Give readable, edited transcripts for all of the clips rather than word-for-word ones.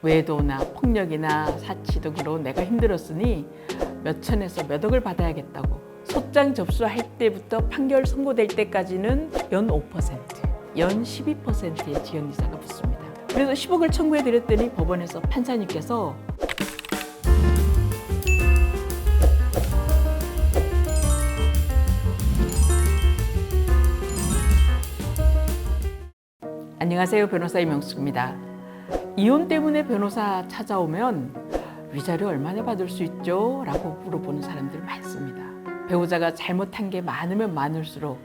외도나 폭력이나 사치 등으로 내가 힘들었으니 몇 천에서 몇 억을 받아야겠다고 소장 접수할 때부터 판결 선고될 때까지는 연 5%, 연 12%의 지연이자가 붙습니다. 그래서 10억을 청구해 드렸더니 법원에서 판사님께서 안녕하세요. 변호사 이명숙입니다. 이혼 때문에 변호사 찾아오면 위자료 얼마나 받을 수 있죠? 라고 물어보는 사람들 많습니다. 배우자가 잘못한 게 많으면 많을수록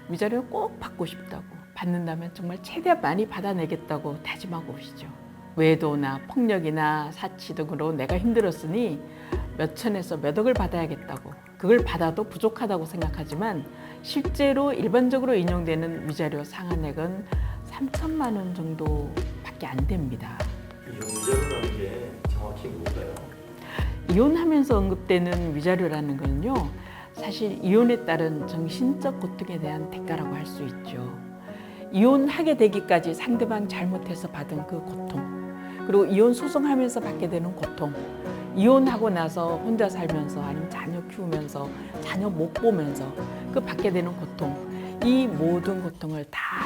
위자료 꼭 받고 싶다고, 받는다면 정말 최대한 많이 받아내겠다고 다짐하고 오시죠. 외도나 폭력이나 사치 등으로 내가 힘들었으니 몇 천에서 몇 억을 받아야겠다고, 그걸 받아도 부족하다고 생각하지만 실제로 일반적으로 인용되는 위자료 상한액은 3천만 원 정도밖에 안 됩니다. 이혼 위자료라는 게 정확히 뭘까요? 이혼하면서 언급되는 위자료라는 건요, 사실 이혼에 따른 정신적 고통에 대한 대가라고 할 수 있죠. 이혼하게 되기까지 상대방 잘못해서 받은 그 고통, 그리고 이혼 소송하면서 받게 되는 고통, 이혼하고 나서 혼자 살면서 아니면 자녀 키우면서 자녀 못 보면서 그 받게 되는 고통, 이 모든 고통을 다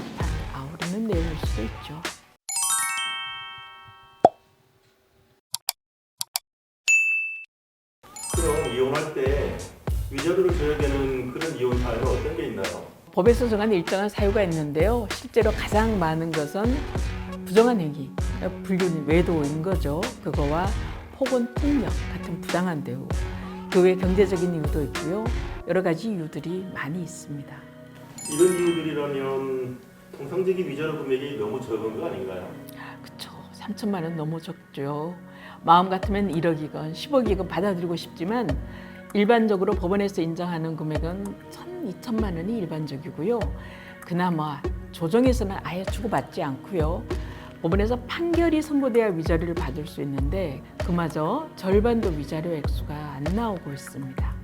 아우르는 내용일 수도 있죠. 그럼 이혼할 때 위자료를 줘야 되는 그런 이혼 사유는 어떤 게 있나요? 법에서 정한 일정한 사유가 있는데요. 실제로 가장 많은 것은 부정한 행위, 불륜, 외도인 거죠. 그거와 혹은 폭력 같은 부당한 대우, 그 외 경제적인 이유도 있고요. 여러 가지 이유들이 많이 있습니다. 이런 이유들이라면 통상적인 위자료 금액이 너무 적은 거 아닌가요? 그렇죠. 3천만 원 너무 적죠. 마음 같으면 1억이건 10억이건 받아들이고 싶지만 일반적으로 법원에서 인정하는 금액은 1,2천만 원이 일반적이고요. 그나마 조정에서는 아예 주고받지 않고요. 법원에서 판결이 선고돼야 위자료를 받을 수 있는데 그마저 절반도 위자료 액수가 안 나오고 있습니다.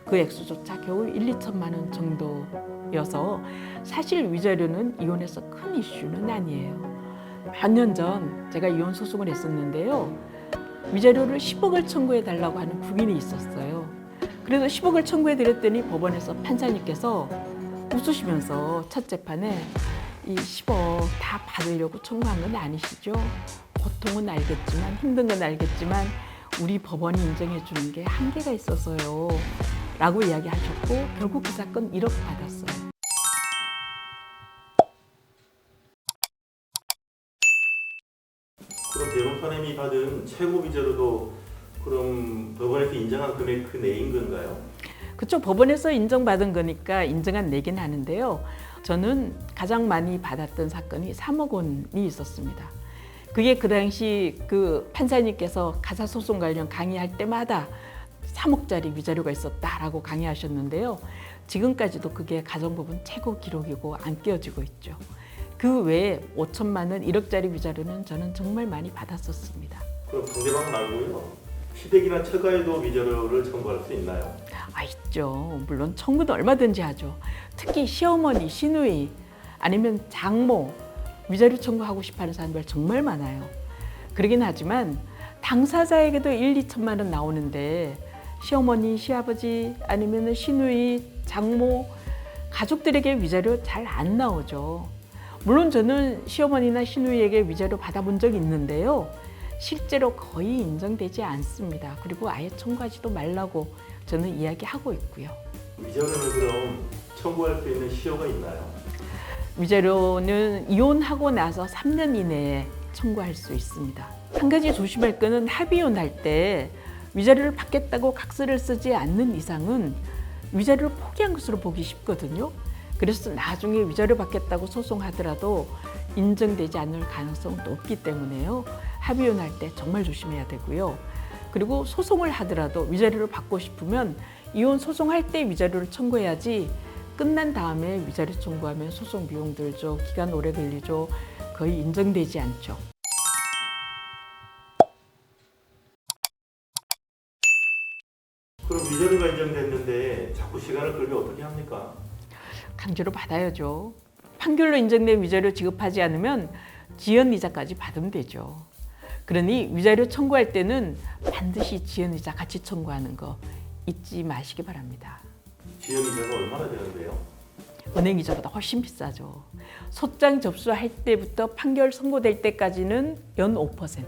그 액수조차 겨우 1, 2천만 원 정도여서 사실 위자료는 이혼에서 큰 이슈는 아니에요. 몇 년 전 제가 이혼 소송을 했었는데요. 위자료를 10억을 청구해 달라고 하는 부인이 있었어요. 그래서 10억을 청구해 드렸더니 법원에서 판사님께서 웃으시면서 첫 재판에 이 10억 다 받으려고 청구한 건 아니시죠? 고통은 알겠지만, 힘든 건 알겠지만 우리 법원이 인정해 주는 게 한계가 있어서요 라고 이야기하셨고 결국 그 사건 1억 받았어요. 그럼 변호사님이 받은 최고 위자료도 그럼 법원에서 인정한 금액 그 내인 건가요? 그쵸, 법원에서 인정받은 거니까 인정한 내긴 하는데요. 저는 가장 많이 받았던 사건이 3억 원이 있었습니다. 그게 그 당시 그 판사님께서 가사소송 관련 강의할 때마다 3억짜리 위자료가 있었다라고 강의하셨는데요. 지금까지도 그게 가정법원 최고 기록이고 안 깨어지고 있죠. 그 외에 5천만 원, 1억짜리 위자료는 저는 정말 많이 받았었습니다. 그럼 상대방 말고요, 시댁이나 처가에도 위자료를 청구할 수 있나요? 있죠. 물론 청구도 얼마든지 하죠. 특히 시어머니, 시누이 아니면 장모 위자료 청구하고 싶어하는 사람들 정말 많아요. 그러긴 하지만 당사자에게도 1, 2천만 원 나오는데 시어머니, 시아버지 아니면 시누이, 장모 가족들에게 위자료 잘 안 나오죠. 물론 저는 시어머니나 시누이에게 위자료 받아본 적이 있는데요. 실제로 거의 인정되지 않습니다. 그리고 아예 청구하지도 말라고 저는 이야기하고 있고요. 위자료는 그럼 청구할 수 있는 시효가 있나요? 위자료는 이혼하고 나서 3년 이내에 청구할 수 있습니다. 한 가지 조심할 거는 합의이혼할 때 위자료를 받겠다고 각서를 쓰지 않는 이상은 위자료를 포기한 것으로 보기 쉽거든요. 그래서 나중에 위자료 받겠다고 소송하더라도 인정되지 않을 가능성은 높기 때문에요. 합의이혼할 때 정말 조심해야 되고요. 그리고 소송을 하더라도 위자료를 받고 싶으면 이혼 소송할 때 위자료를 청구해야지 끝난 다음에 위자료 청구하면 소송 비용 들죠. 기간 오래 걸리죠. 거의 인정되지 않죠. 그럼 위자료가 인정됐는데 자꾸 시간을 끌면 어떻게 합니까? 강제로 받아야죠. 판결로 인정된 위자료 지급하지 않으면 지연이자까지 받으면 되죠. 그러니 위자료 청구할 때는 반드시 지연이자 같이 청구하는 거 잊지 마시기 바랍니다. 지연이자가 얼마나 되는데요? 은행 이자보다 훨씬 비싸죠. 소장 접수할 때부터 판결 선고될 때까지는 연 5%,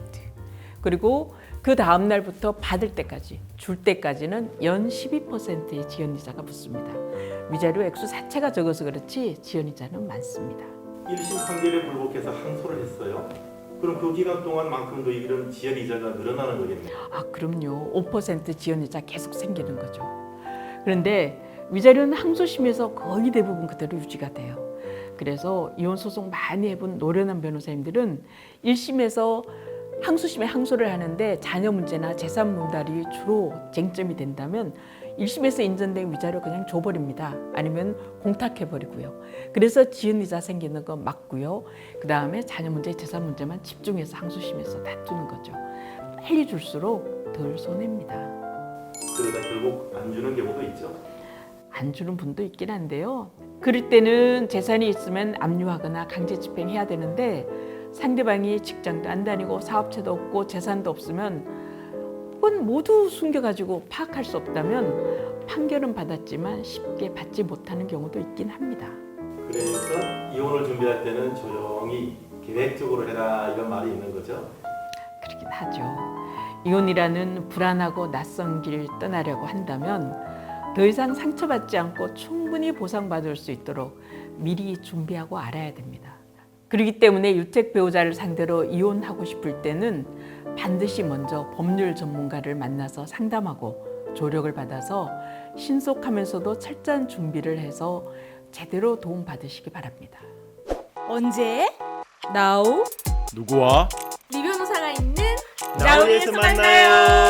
그리고 그 다음 날부터 받을 때까지, 줄 때까지는 연 12%의 지연이자가 붙습니다. 위자료 액수 자체가 적어서 그렇지 지연이자는 많습니다. 1심 판결에 불복해서 항소를 했어요. 그럼 그 기간 동안만큼도 이런 지연이자가 늘어나는 거겠네요. 아, 그럼요. 5% 지연이자 계속 생기는 거죠. 그런데 위자료는 항소심에서 거의 대부분 그대로 유지가 돼요. 그래서 이혼 소송 많이 해본 노련한 변호사님들은 1심에서 항소심에 항소를 하는데 자녀 문제나 재산 분할이 주로 쟁점이 된다면 1심에서 인정된 위자료 그냥 줘버립니다. 아니면 공탁해버리고요. 그래서 지연이자 생기는 건 맞고요. 그 다음에 자녀 문제, 재산 문제만 집중해서 항소심에서 다투는 거죠. 빨리 줄수록 덜 손해입니다. 그러다 결국 안 주는 경우도 있죠. 안 주는 분도 있긴 한데요. 그럴 때는 재산이 있으면 압류하거나 강제 집행해야 되는데 상대방이 직장도 안 다니고 사업체도 없고 재산도 없으면 혹은 모두 숨겨가지고 파악할 수 없다면 판결은 받았지만 쉽게 받지 못하는 경우도 있긴 합니다. 그래서 이혼을 준비할 때는 조용히 계획적으로 해라 이런 말이 있는 거죠. 그렇긴 하죠. 이혼이라는 불안하고 낯선 길 떠나려고 한다면 더 이상 상처받지 않고 충분히 보상받을 수 있도록 미리 준비하고 알아야 됩니다. 그렇기 때문에 유책 배우자를 상대로 이혼하고 싶을 때는 반드시 먼저 법률 전문가를 만나서 상담하고 조력을 받아서 신속하면서도 철저한 준비를 해서 제대로 도움받으시기 바랍니다. 언제? Now? 누구와? 리 변호사가 있는 나우에서 만나요.